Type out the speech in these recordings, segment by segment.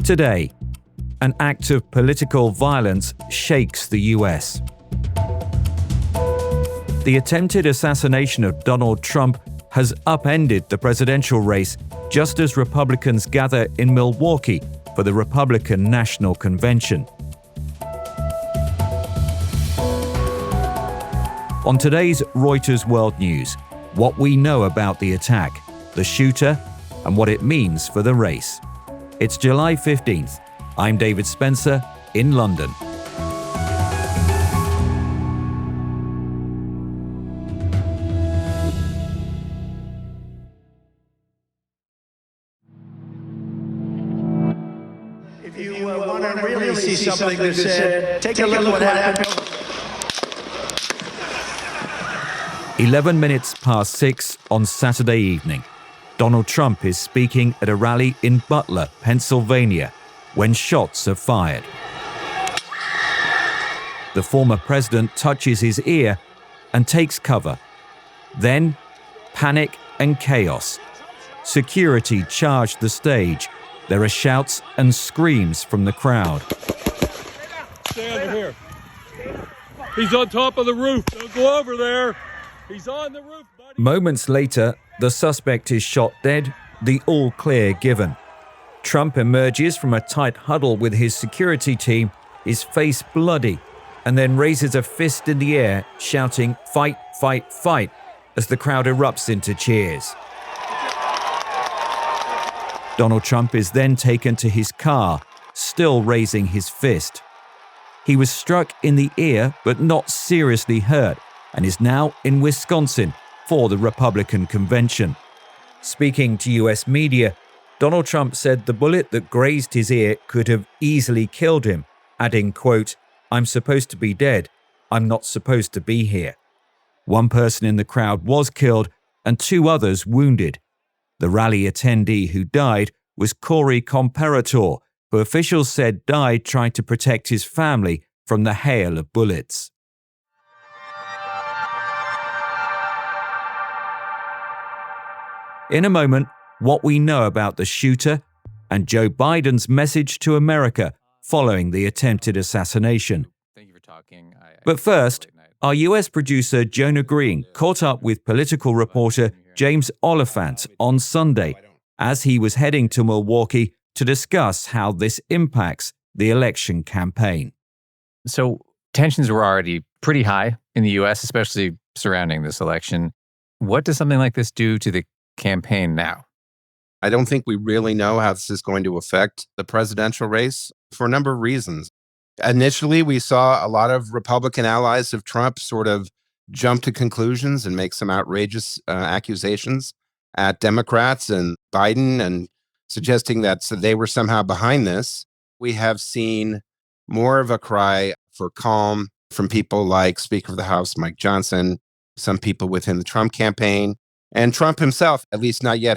Today, an act of political violence shakes the US. The attempted assassination of Donald Trump has upended the presidential race just as Republicans gather in Milwaukee for the Republican National Convention. On today's Reuters World News, what we know about the attack, the shooter, and what it means for the race. It's July 15th. I'm David Spencer in London. If you want to really see something that said, take a look at what happened. 11 minutes past 6 on Saturday evening. Donald Trump is speaking at a rally in Butler, Pennsylvania, when shots are fired. The former president touches his ear and takes cover. Then, panic and chaos. Security charge the stage. There are shouts and screams from the crowd. Stay under here. He's on top of the roof. Don't go over there. He's on the roof, buddy. Moments later, the suspect is shot dead, the all clear given. Trump emerges from a tight huddle with his security team, his face bloody, and then raises a fist in the air, shouting, "Fight, fight, fight," as the crowd erupts into cheers. Donald Trump is then taken to his car, still raising his fist. He was struck in the ear but not seriously hurt and is now in Wisconsin for the Republican convention. Speaking to US media, Donald Trump said the bullet that grazed his ear could have easily killed him, adding, quote, "I'm supposed to be dead. I'm not supposed to be here." One person in the crowd was killed and two others wounded. The rally attendee who died was Corey Comparator, who officials said died trying to protect his family from the hail of bullets. In a moment, what we know about the shooter and Joe Biden's message to America following the attempted assassination. Thank you for talking. But first, our US producer Jonah Green caught up with political reporter James Oliphant on Sunday as he was heading to Milwaukee to discuss how this impacts the election campaign. So tensions were already pretty high in the US, especially surrounding this election. What does something like this do to the campaign now? I don't think we really know how this is going to affect the presidential race for a number of reasons. Initially, we saw a lot of Republican allies of Trump sort of jump to conclusions and make some outrageous accusations at Democrats and Biden and suggesting that they were somehow behind this. We have seen more of a cry for calm from people like Speaker of the House Mike Johnson, some people within the Trump campaign. And Trump himself, at least not yet,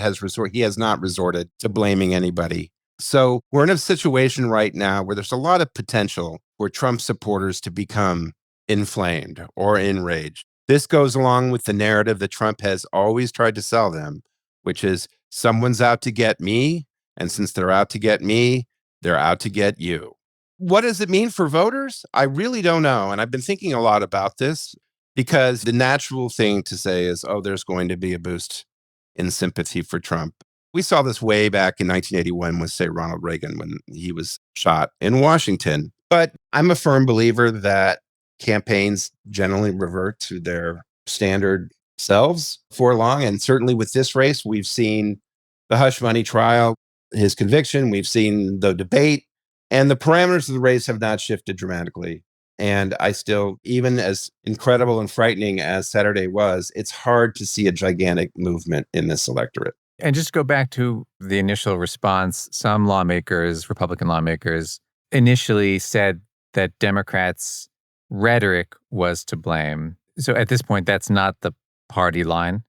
he has not resorted to blaming anybody. So we're in a situation right now where there's a lot of potential for Trump supporters to become inflamed or enraged. This goes along with the narrative that Trump has always tried to sell them, which is someone's out to get me, and since they're out to get me, they're out to get you. What does it mean for voters? I really don't know. And I've been thinking a lot about this. Because the natural thing to say is, oh, there's going to be a boost in sympathy for Trump. We saw this way back in 1981 with, say, Ronald Reagan when he was shot in Washington. But I'm a firm believer that campaigns generally revert to their standard selves for long. And certainly with this race, we've seen the hush money trial, his conviction, we've seen the debate, and the parameters of the race have not shifted dramatically. And I still, even as incredible and frightening as Saturday was, it's hard to see a gigantic movement in this electorate. And just to go back to the initial response, some lawmakers, Republican lawmakers, initially said that Democrats' rhetoric was to blame. So at this point, that's not the party line.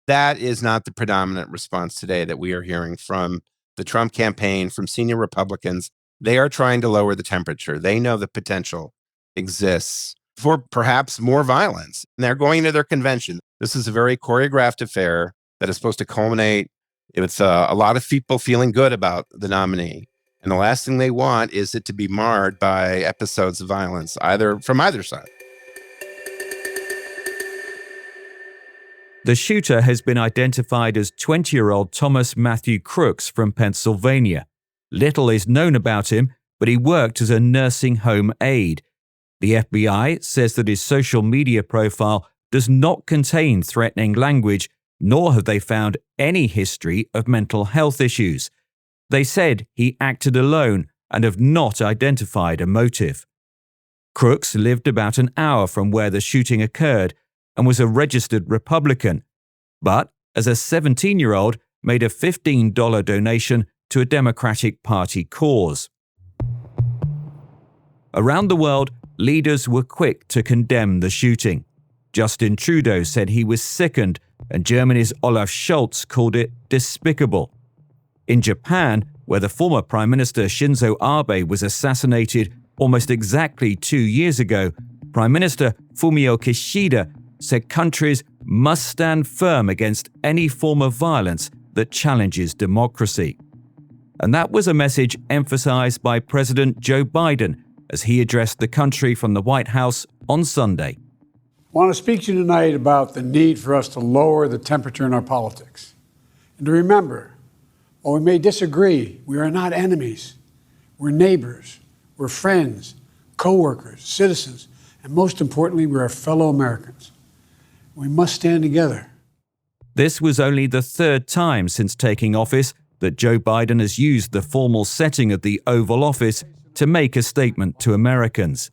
That is not the predominant response today that we are hearing from the Trump campaign, from senior Republicans. They are trying to lower the temperature. They know the potential exists for perhaps more violence. And they're going to their convention. This is a very choreographed affair that is supposed to culminate with a lot of people feeling good about the nominee. And the last thing they want is it to be marred by episodes of violence, from either side. The shooter has been identified as 20-year-old Thomas Matthew Crooks from Pennsylvania. Little is known about him, but he worked as a nursing home aide. The FBI says that his social media profile does not contain threatening language, nor have they found any history of mental health issues. They said he acted alone and have not identified a motive. Crooks lived about an hour from where the shooting occurred and was a registered Republican, but as a 17-year-old made a $15 donation to a Democratic Party cause. Around the world, leaders were quick to condemn the shooting. Justin Trudeau said he was sickened, and Germany's Olaf Scholz called it despicable. In Japan, where the former Prime Minister Shinzo Abe was assassinated almost exactly 2 years ago, Prime Minister Fumio Kishida said countries must stand firm against any form of violence that challenges democracy. And that was a message emphasized by President Joe Biden as he addressed the country from the White House on Sunday. I want to speak to you tonight about the need for us to lower the temperature in our politics. And to remember, while we may disagree, we are not enemies. We're neighbors, we're friends, co-workers, citizens, and most importantly, we're our fellow Americans. We must stand together. This was only the third time since taking office that Joe Biden has used the formal setting of the Oval Office to make a statement to Americans.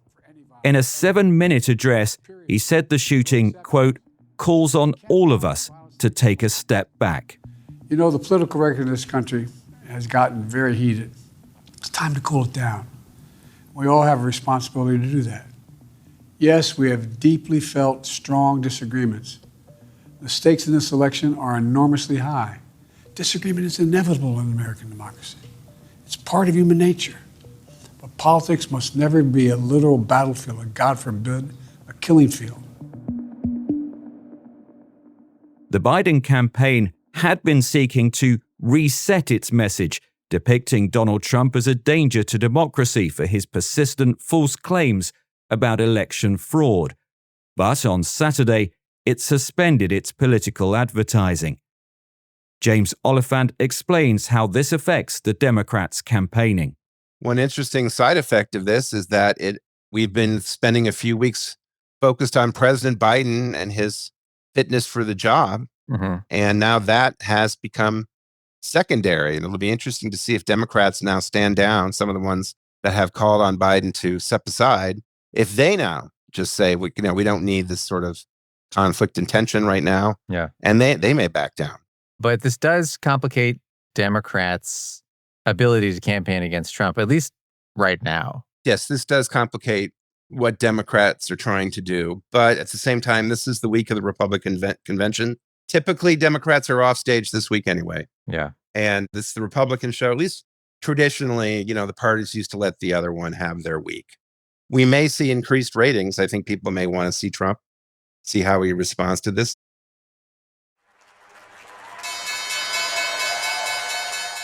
In a 7-minute address, he said the shooting, quote, calls on all of us to take a step back. You know, the political record in this country has gotten very heated. It's time to cool it down. We all have a responsibility to do that. Yes, we have deeply felt strong disagreements. The stakes in this election are enormously high. Disagreement is inevitable in American democracy. It's part of human nature. But politics must never be a literal battlefield, or God forbid, a killing field. The Biden campaign had been seeking to reset its message, depicting Donald Trump as a danger to democracy for his persistent false claims about election fraud. But on Saturday, it suspended its political advertising. James Oliphant explains how this affects the Democrats' campaigning. One interesting side effect of this is that we've been spending a few weeks focused on President Biden and his fitness for the job. Mm-hmm. And now that has become secondary. And it'll be interesting to see if Democrats now stand down, some of the ones that have called on Biden to step aside, if they now just say, we don't need this sort of conflict and tension right now. Yeah. And they may back down. But this does complicate Democrats' ability to campaign against Trump, at least right now. Yes, this does complicate what Democrats are trying to do. But at the same time, this is the week of the Republican convention. Typically, Democrats are off stage this week anyway. Yeah. And this is the Republican show. At least traditionally, the parties used to let the other one have their week. We may see increased ratings. I think people may want to see Trump, see how he responds to this.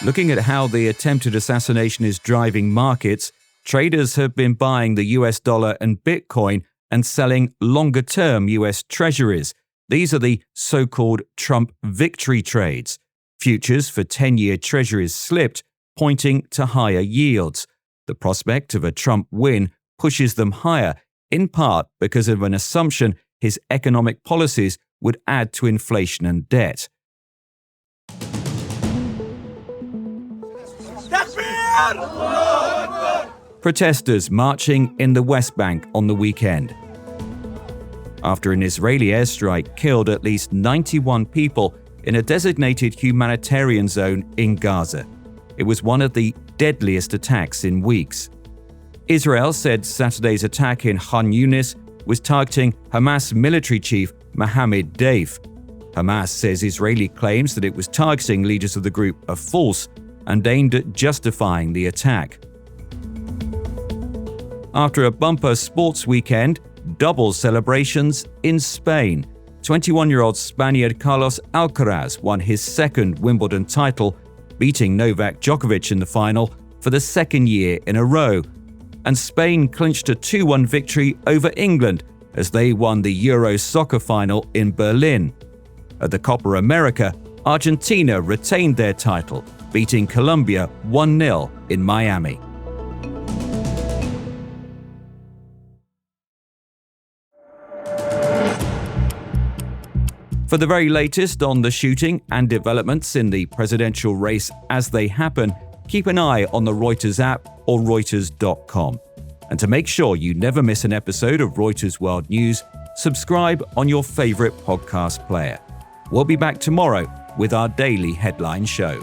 Looking at how the attempted assassination is driving markets, traders have been buying the US dollar and Bitcoin and selling longer-term US treasuries. These are the so-called Trump victory trades. Futures for 10-year treasuries slipped, pointing to higher yields. The prospect of a Trump win pushes them higher, in part because of an assumption his economic policies would add to inflation and debt. Protesters marching in the West Bank on the weekend. After an Israeli airstrike killed at least 91 people in a designated humanitarian zone in Gaza. It was one of the deadliest attacks in weeks. Israel said Saturday's attack in Khan Yunis was targeting Hamas military chief Mohammed Deif. Hamas says Israeli claims that it was targeting leaders of the group are false and aimed at justifying the attack. After a bumper sports weekend, double celebrations in Spain. 21-year-old Spaniard Carlos Alcaraz won his second Wimbledon title, beating Novak Djokovic in the final for the second year in a row. And Spain clinched a 2-1 victory over England as they won the Euro soccer final in Berlin. At the Copa America, Argentina retained their title, beating Colombia 1-0 in Miami. For the very latest on the shooting and developments in the presidential race as they happen, keep an eye on the Reuters app or Reuters.com. And to make sure you never miss an episode of Reuters World News, subscribe on your favorite podcast player. We'll be back tomorrow with our daily headline show.